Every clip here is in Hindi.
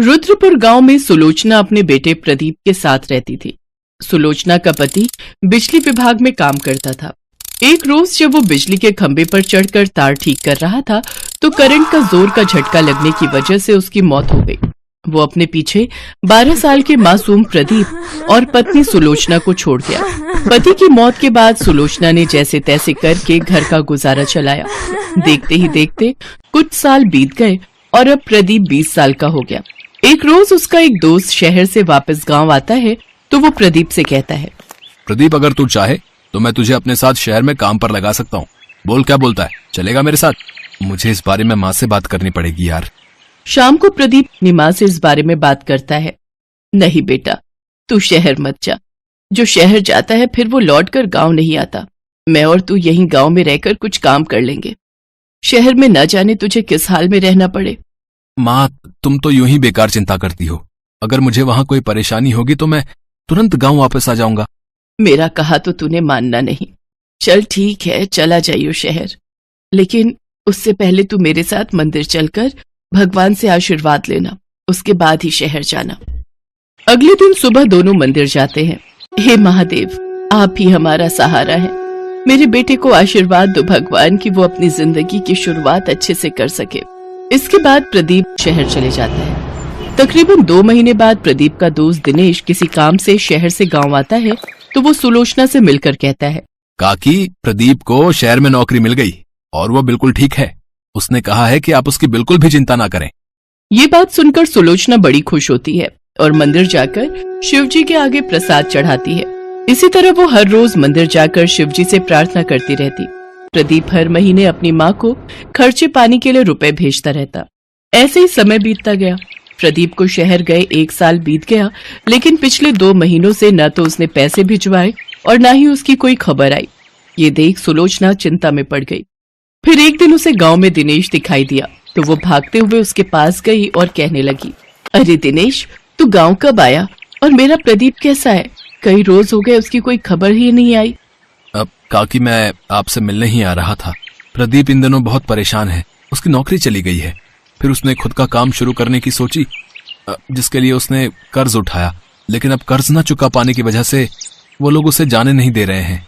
रुद्रपुर गांव में सुलोचना अपने बेटे प्रदीप के साथ रहती थी। सुलोचना का पति बिजली विभाग में काम करता था। एक रोज जब वो बिजली के खंभे पर चढ़कर तार ठीक कर रहा था तो करंट का जोर का झटका लगने की वजह से उसकी मौत हो गई। वो अपने पीछे 12 साल के मासूम प्रदीप और पत्नी सुलोचना को छोड़ गया। पति की मौत के बाद सुलोचना ने जैसे तैसे करके घर का गुजारा चलाया। देखते ही देखते कुछ साल बीत गए और अब प्रदीप 20 साल का हो गया। एक रोज उसका एक दोस्त शहर से वापस गांव आता है तो वो प्रदीप से कहता है, प्रदीप अगर तू चाहे तो मैं तुझे अपने साथ शहर में काम पर लगा सकता हूँ। बोल क्या बोलता है, चलेगा मेरे साथ? मुझे इस बारे में माँ से बात करनी पड़ेगी यार। शाम को प्रदीप अपनी माँ से इस बारे में बात करता है। नहीं बेटा, तू शहर मत जा। जो शहर जाता है फिर वो लौट कर गाँव नहीं आता। मैं और तू यहीं गाँव में रहकर कुछ काम कर लेंगे। शहर में न जाने तुझे किस हाल में रहना पड़े। माँ, तुम तो यूं ही बेकार चिंता करती हो। अगर मुझे वहाँ कोई परेशानी होगी तो मैं तुरंत गाँव वापस आ जाऊंगा। मेरा कहा तो तूने मानना नहीं। चल ठीक है, चला जाइयो शहर, लेकिन उससे पहले तू मेरे साथ मंदिर चलकर भगवान से आशीर्वाद लेना, उसके बाद ही शहर जाना। अगले दिन सुबह दोनों मंदिर जाते हैं। हे महादेव, आप ही हमारा सहारा है। मेरे बेटे को आशीर्वाद दो भगवान कि वो अपनी जिंदगी की शुरुआत अच्छे से कर सके। इसके बाद प्रदीप शहर चले जाता है। तकरीबन 2 महीने बाद प्रदीप का दोस्त दिनेश किसी काम से शहर से गांव आता है तो वो सुलोचना से मिलकर कहता है, काकी, प्रदीप को शहर में नौकरी मिल गई और वो बिल्कुल ठीक है। उसने कहा है कि आप उसकी बिल्कुल भी चिंता ना करें। ये बात सुनकर सुलोचना बड़ी खुश होती है और मंदिर जाकर शिवजी के आगे प्रसाद चढ़ाती है। इसी तरह वो हर रोज मंदिर जाकर शिवजी से प्रार्थना करती रहती। प्रदीप हर महीने अपनी माँ को खर्चे पानी के लिए रुपए भेजता रहता। ऐसे ही समय बीतता गया। प्रदीप को शहर गए 1 साल बीत गया, लेकिन पिछले 2 महीनों से न तो उसने पैसे भिजवाए और न ही उसकी कोई खबर आई। ये देख सुलोचना चिंता में पड़ गई। फिर एक दिन उसे गांव में दिनेश दिखाई दिया तो वो भागते हुए उसके पास गई और कहने लगी, अरे दिनेश, तू गांव कब आया और मेरा प्रदीप कैसा है? कई रोज हो गए उसकी कोई खबर ही नहीं आई। अब काकी, मैं आपसे मिलने ही आ रहा था। प्रदीप इन दिनों बहुत परेशान है। उसकी नौकरी चली गई है। फिर उसने खुद का काम शुरू करने की सोची, जिसके लिए उसने कर्ज उठाया, लेकिन अब कर्ज न चुका पाने की वजह से वो लोग उसे जाने नहीं दे रहे हैं।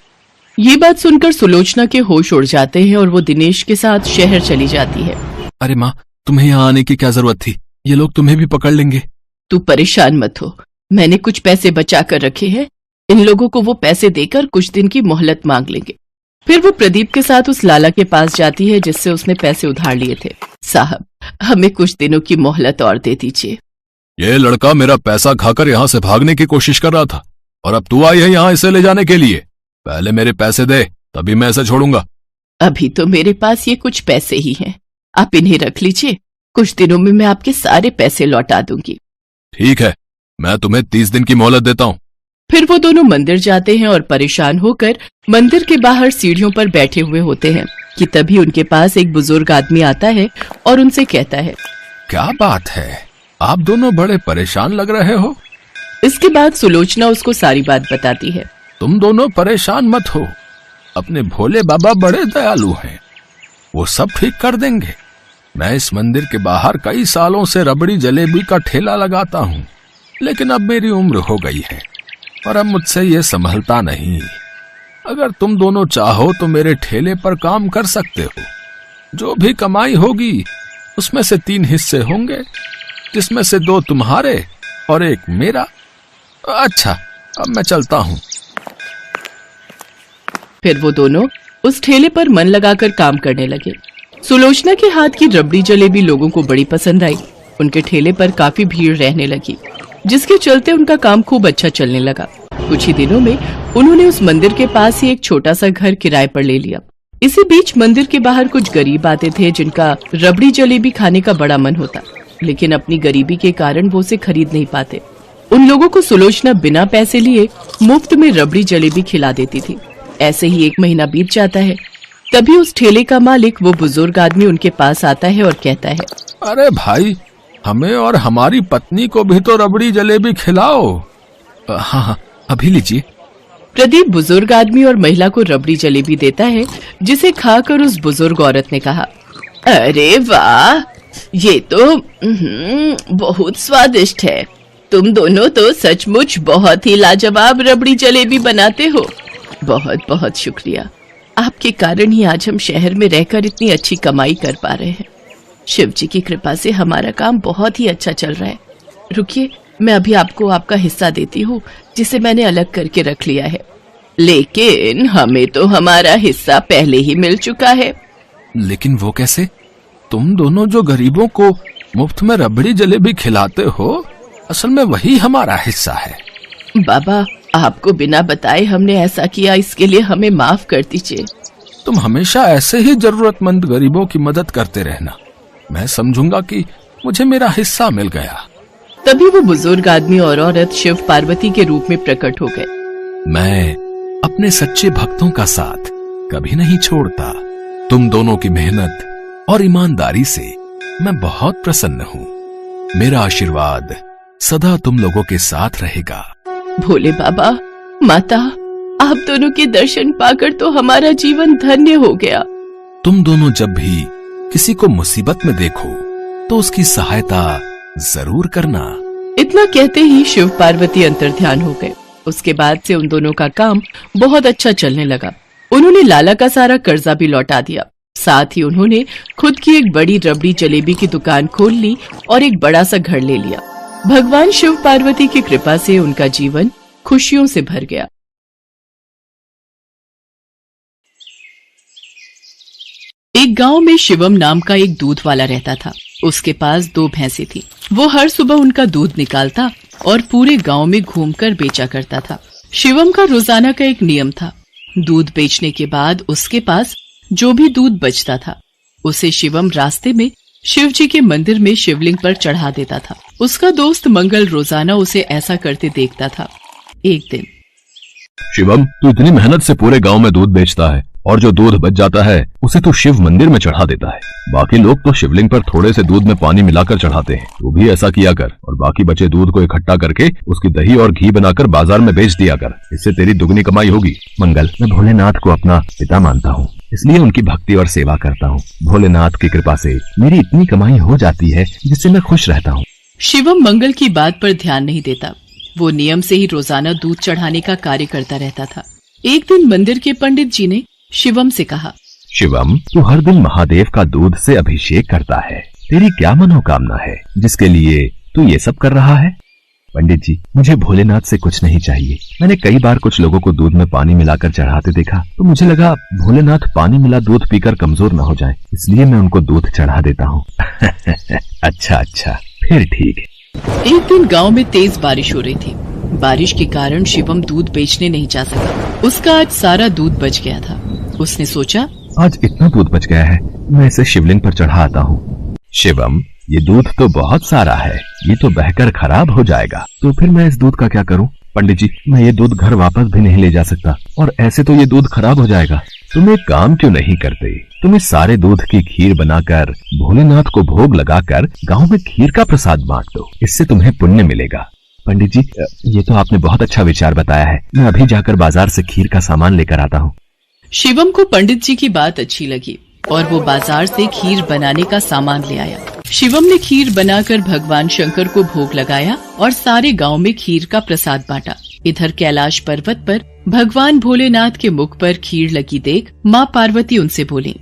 ये बात सुनकर सुलोचना के होश उड़ जाते हैं और वो दिनेश के साथ शहर चली जाती है। अरे माँ, तुम्हें यहाँ आने की क्या जरूरत थी? ये लोग तुम्हें भी पकड़ लेंगे। तू परेशान मत हो, मैंने कुछ पैसे बचा कर रखे हैं। इन लोगों को वो पैसे देकर कुछ दिन की मोहलत मांग लेंगे। फिर वो प्रदीप के साथ उस लाला के पास जाती है जिससे उसने पैसे उधार लिए थे। साहब, हमें कुछ दिनों की मोहलत और दे दीजिए। ये लड़का मेरा पैसा खाकर यहाँ से भागने की कोशिश कर रहा था और अब तू आई है यहाँ इसे ले जाने के लिए। पहले मेरे पैसे दे, तभी मैं इसे छोड़ूंगा। अभी तो मेरे पास ये कुछ पैसे ही हैं, आप इन्हें रख लीजिए। कुछ दिनों में मैं आपके सारे पैसे लौटा दूंगी। ठीक है, मैं तुम्हें 30 दिन की मोहलत देता हूँ। फिर वो दोनों मंदिर जाते हैं और परेशान होकर मंदिर के बाहर सीढ़ियों पर बैठे हुए होते हैं कि तभी उनके पास एक बुजुर्ग आदमी आता है और उनसे कहता है, क्या बात है, आप दोनों बड़े परेशान लग रहे हो। इसके बाद सुलोचना उसको सारी बात बताती है। तुम दोनों परेशान मत हो, अपने भोले बाबा बड़े दयालु हैं, वो सब ठीक कर देंगे। मैं इस मंदिर के बाहर कई सालों से रबड़ी जलेबी का ठेला लगाता हूँ, लेकिन अब मेरी उम्र हो गई है और अब मुझसे ये संभलता नहीं। अगर तुम दोनों चाहो तो मेरे ठेले पर काम कर सकते हो। जो भी कमाई होगी उसमें से 3 हिस्से होंगे, जिसमें से 2 तुम्हारे और 1 मेरा। अच्छा, अब मैं चलता हूँ। फिर वो दोनों उस ठेले पर मन लगाकर काम करने लगे। सुलोचना के हाथ की रबड़ी जलेबी लोगों को बड़ी पसंद आई। उनके ठेले पर काफी भीड़ रहने लगी, जिसके चलते उनका काम खूब अच्छा चलने लगा। कुछ ही दिनों में उन्होंने उस मंदिर के पास ही एक छोटा सा घर किराए पर ले लिया। इसी बीच मंदिर के बाहर कुछ गरीब आते थे जिनका रबड़ी जलेबी खाने का बड़ा मन होता, लेकिन अपनी गरीबी के कारण वो उसे खरीद नहीं पाते। उन लोगों को सुलोचना बिना पैसे लिए मुफ्त में रबड़ी जलेबी खिला देती थी। ऐसे ही 1 महीना बीत जाता है। तभी उस ठेले का मालिक, वो बुजुर्ग आदमी, उनके पास आता है और कहता है, अरे भाई, हमें और हमारी पत्नी को भी तो रबड़ी जलेबी खिलाओ। हाँ, अभी लीजिए। प्रदीप बुजुर्ग आदमी और महिला को रबड़ी जलेबी देता है, जिसे खाकर उस बुजुर्ग औरत ने कहा, अरे वाह, ये तो बहुत स्वादिष्ट है। तुम दोनों तो सचमुच बहुत ही लाजवाब रबड़ी जलेबी बनाते हो। बहुत बहुत शुक्रिया। आपके कारण ही आज हम शहर में रहकर इतनी अच्छी कमाई कर पा रहे हैं। शिव जी की कृपा से हमारा काम बहुत ही अच्छा चल रहा है। रुकिए, मैं अभी आपको आपका हिस्सा देती हूँ जिसे मैंने अलग करके रख लिया है। लेकिन हमें तो हमारा हिस्सा पहले ही मिल चुका है। लेकिन वो कैसे? तुम दोनों जो गरीबों को मुफ्त में रबड़ी जलेबी खिलाते हो, असल में वही हमारा हिस्सा है। बाबा, आपको बिना बताए हमने ऐसा किया, इसके लिए हमें माफ कर दीजिए। तुम हमेशा ऐसे ही जरूरतमंद गरीबों की मदद करते रहना। मैं समझूंगा कि मुझे मेरा हिस्सा मिल गया। तभी वो बुजुर्ग आदमी और औरत शिव पार्वती के रूप में प्रकट हो गए। मैं अपने सच्चे भक्तों का साथ कभी नहीं छोड़ता। तुम दोनों की मेहनत और ईमानदारी से मैं बहुत प्रसन्न हूँ। मेरा आशीर्वाद सदा तुम लोगों के साथ रहेगा। भोले बाबा, माता, आप दोनों के दर्शन पाकर तो हमारा जीवन धन्य हो गया। तुम दोनों जब भी किसी को मुसीबत में देखो तो उसकी सहायता जरूर करना। इतना कहते ही शिव पार्वती अंतर्ध्यान हो गए। उसके बाद से उन दोनों का काम बहुत अच्छा चलने लगा। उन्होंने लाला का सारा कर्जा भी लौटा दिया। साथ ही उन्होंने खुद की एक बड़ी रबड़ी जलेबी की दुकान खोल ली और एक बड़ा सा घर ले लिया। भगवान शिव पार्वती की कृपा से उनका जीवन खुशियों से भर गया। एक गांव में शिवम नाम का एक दूध वाला रहता था। उसके पास 2 भैंसें थी। वो हर सुबह उनका दूध निकालता और पूरे गांव में घूमकर बेचा करता था। शिवम का रोजाना का एक नियम था। दूध बेचने के बाद उसके पास जो भी दूध बचता था उसे शिवम रास्ते में शिव जी के मंदिर में शिवलिंग पर चढ़ा देता था। उसका दोस्त मंगल रोजाना उसे ऐसा करते देखता था। एक दिन, शिवम, तू इतनी मेहनत से पूरे गांव में दूध बेचता है और जो दूध बच जाता है उसे तू शिव मंदिर में चढ़ा देता है। बाकी लोग तो शिवलिंग पर थोड़े से दूध में पानी मिलाकर चढ़ाते हैं। तू भी ऐसा किया कर और बाकी बचे दूध को इकट्ठा करके उसकी दही और घी बनाकर बाजार में बेच दिया कर। इससे तेरी दुगनी कमाई होगी। मंगल, मैं भोलेनाथ को अपना पिता मानता हूँ, इसलिए उनकी भक्ति और सेवा करता हूँ। भोलेनाथ की कृपा से मेरी इतनी कमाई हो जाती है जिससे मैं खुश रहता हूँ। शिवम मंगल की बात पर ध्यान नहीं देता। वो नियम से ही रोजाना दूध चढ़ाने का कार्य करता रहता था। एक दिन मंदिर के पंडित जी ने शिवम से कहा, शिवम, तू हर दिन महादेव का दूध से अभिषेक करता है। तेरी क्या मनोकामना है जिसके लिए तू ये सब कर रहा है? पंडित जी, मुझे भोलेनाथ से कुछ नहीं चाहिए। मैंने कई बार कुछ लोगों को दूध में पानी मिलाकर चढ़ाते देखा तो मुझे लगा भोलेनाथ पानी मिला दूध पीकर कमजोर न हो जाए, इसलिए मैं उनको दूध चढ़ा देता हूँ। अच्छा, फिर ठीक है। एक दिन गांव में तेज बारिश हो रही थी। बारिश के कारण शिवम दूध बेचने नहीं जा सका। उसका आज सारा दूध बच गया था। उसने सोचा, आज इतना दूध बच गया है, मैं इसे शिवलिंग पर चढ़ा आता हूँ। शिवम, ये दूध तो बहुत सारा है, ये तो बहकर खराब हो जाएगा। तो फिर मैं इस दूध का क्या करूँ? पंडित जी, मैं ये दूध घर वापस भी नहीं ले जा सकता और ऐसे तो ये दूध खराब हो जाएगा। तुम एक काम क्यों नहीं करते? तुम इस सारे दूध की खीर बनाकर भोलेनाथ को भोग लगाकर गांव में खीर का प्रसाद बांट दो, इससे तुम्हें पुण्य मिलेगा। पंडित जी, ये तो आपने बहुत अच्छा विचार बताया है। मैं अभी जाकर बाजार से खीर का सामान लेकर आता हूँ। शिवम को पंडित जी की बात अच्छी लगी और वो बाजार से खीर बनाने का सामान ले आया। शिवम ने खीर बनाकर भगवान शंकर को भोग लगाया और सारे गांव में खीर का प्रसाद बांटा। इधर कैलाश पर्वत पर भगवान भोलेनाथ के मुख पर खीर लगी देख माँ पार्वती उनसे बोली,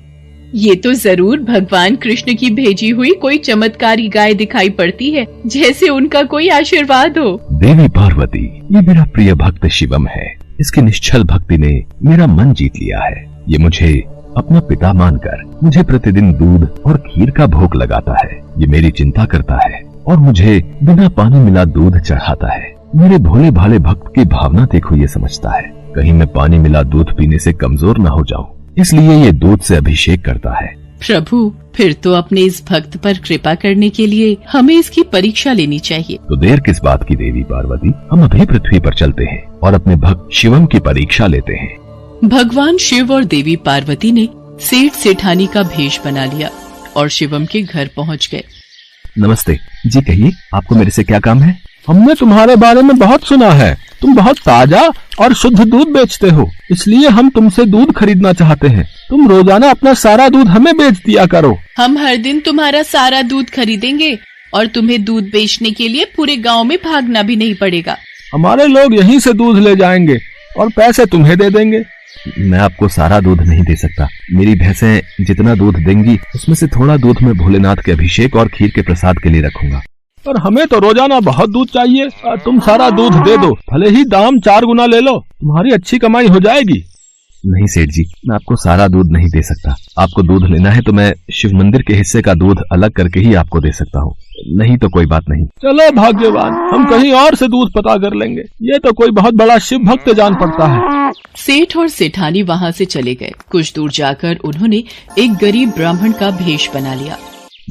ये तो जरूर भगवान कृष्ण की भेजी हुई कोई चमत्कारी गाय दिखाई पड़ती है, जैसे उनका कोई आशीर्वाद हो। देवी पार्वती, ये मेरा प्रिय भक्त शिवम है। इसकी निश्चल भक्ति ने मेरा मन जीत लिया है। ये मुझे अपना पिता मानकर मुझे प्रतिदिन दूध और खीर का भोग लगाता है। ये मेरी चिंता करता है और मुझे बिना पानी मिला दूध चढ़ाता है। मेरे भोले भाले भक्त की भावना देखो, ये समझता है कहीं मैं पानी मिला दूध पीने से कमजोर न हो जाऊं, इसलिए ये दूध से अभिषेक करता है। प्रभु, फिर तो अपने इस भक्त पर कृपा करने के लिए हमें इसकी परीक्षा लेनी चाहिए। तो देर किस बात की देवी पार्वती, हम अभी पृथ्वी पर चलते हैं और अपने भक्त शिवम की परीक्षा लेते हैं। भगवान शिव और देवी पार्वती ने सेठ सेठानी का भेष बना लिया और शिवम के घर पहुंच गए। नमस्ते जी, कहिए आपको मेरे से क्या काम है? हमने तुम्हारे बारे में बहुत सुना है। तुम बहुत ताजा और शुद्ध दूध बेचते हो, इसलिए हम तुमसे दूध खरीदना चाहते हैं। तुम रोजाना अपना सारा दूध हमें बेच दिया करो। हम हर दिन तुम्हारा सारा दूध खरीदेंगे और तुम्हें दूध बेचने के लिए पूरे गांव में भागना भी नहीं पड़ेगा। हमारे लोग यहीं से दूध ले जाएंगे और पैसे तुम्हें दे देंगे। मैं आपको सारा दूध नहीं दे सकता। मेरी भैंसें जितना दूध देंगी उसमें से थोड़ा दूध मैं भोलेनाथ के अभिषेक और खीर के प्रसाद के लिए रखूंगा। पर हमें तो रोजाना बहुत दूध चाहिए। तुम सारा दूध दे दो, भले ही दाम 4 गुना ले लो, तुम्हारी अच्छी कमाई हो जाएगी। नहीं सेठ जी, मैं आपको सारा दूध नहीं दे सकता। आपको दूध लेना है तो मैं शिव मंदिर के हिस्से का दूध अलग करके ही आपको दे सकता हूँ, नहीं तो कोई बात नहीं। चलो भाग्यवान, हम कहीं और से दूध पता कर लेंगे। ये तो कोई बहुत बड़ा शिव भक्त जान पड़ता है। सेठ और सेठानी वहाँ से चले गए। कुछ दूर जाकर उन्होंने एक गरीब ब्राह्मण का भेष बना लिया।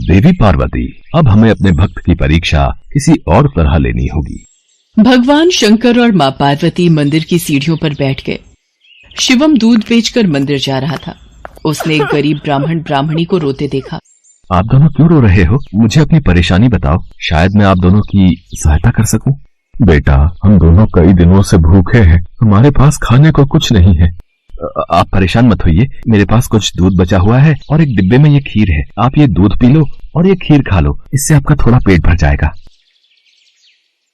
देवी पार्वती, अब हमें अपने भक्त की परीक्षा किसी और तरह लेनी होगी। भगवान शंकर और माँ पार्वती मंदिर की सीढ़ियों पर बैठ गए। शिवम दूध बेचकर मंदिर जा रहा था। उसने एक गरीब ब्राह्मणी को रोते देखा। आप दोनों क्यों रो रहे हो? मुझे अपनी परेशानी बताओ, शायद मैं आप दोनों की सहायता कर सकूं। बेटा, हम दोनों कई दिनों से भूखे हैं, हमारे पास खाने को कुछ नहीं है। आप परेशान मत होइए, मेरे पास कुछ दूध बचा हुआ है और एक डिब्बे में ये खीर है। आप ये दूध पी लो और ये खीर खा लो, इससे आपका थोड़ा पेट भर जाएगा।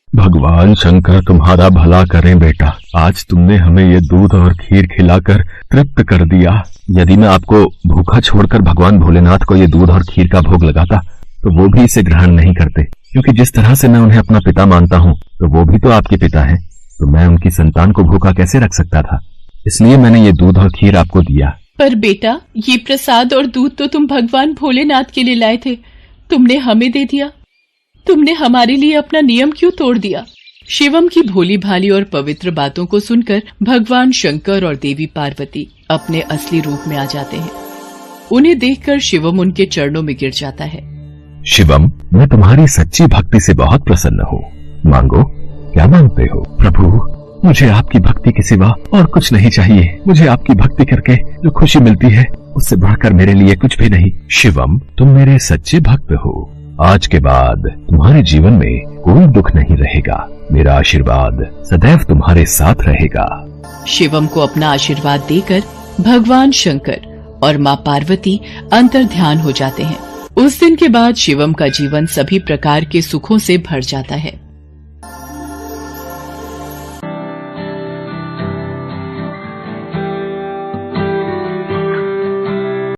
भगवान शंकर तुम्हारा भला करें बेटा, आज तुमने हमें ये दूध और खीर खिलाकर तृप्त कर दिया। यदि मैं आपको भूखा छोड़कर भगवान भोलेनाथ को ये दूध और खीर का भोग लगाता तो वो भी इसे ग्रहण नहीं करते, क्योंकि जिस तरह से मैं उन्हें अपना पिता मानता हूँ तो वो भी तो आपके पिता है। तो मैं उनकी संतान को भूखा कैसे रख सकता था? इसलिए मैंने ये दूध और खीर आपको दिया। पर बेटा, ये प्रसाद और दूध तो तुम भगवान भोलेनाथ के लिए लाए थे, तुमने हमें दे दिया। तुमने हमारे लिए अपना नियम क्यों तोड़ दिया? शिवम की भोली भाली और पवित्र बातों को सुनकर भगवान शंकर और देवी पार्वती अपने असली रूप में आ जाते हैं। उन्हें देखकर शिवम उनके चरणों में गिर जाता है। शिवम, मैं तुम्हारी सच्ची भक्ति से बहुत प्रसन्न हूँ। मांगो, क्या मांगते हो? प्रभु, मुझे आपकी भक्ति के सिवा और कुछ नहीं चाहिए। मुझे आपकी भक्ति करके जो खुशी मिलती है उससे बढ़कर मेरे लिए कुछ भी नहीं। शिवम, तुम मेरे सच्चे भक्त हो। आज के बाद तुम्हारे जीवन में कोई दुख नहीं रहेगा। मेरा आशीर्वाद सदैव तुम्हारे साथ रहेगा। शिवम को अपना आशीर्वाद देकर भगवान शंकर और माँ पार्वती अंतर्ध्यान हो जाते हैं। उस दिन के बाद शिवम का जीवन सभी प्रकार के सुखों से भर जाता है।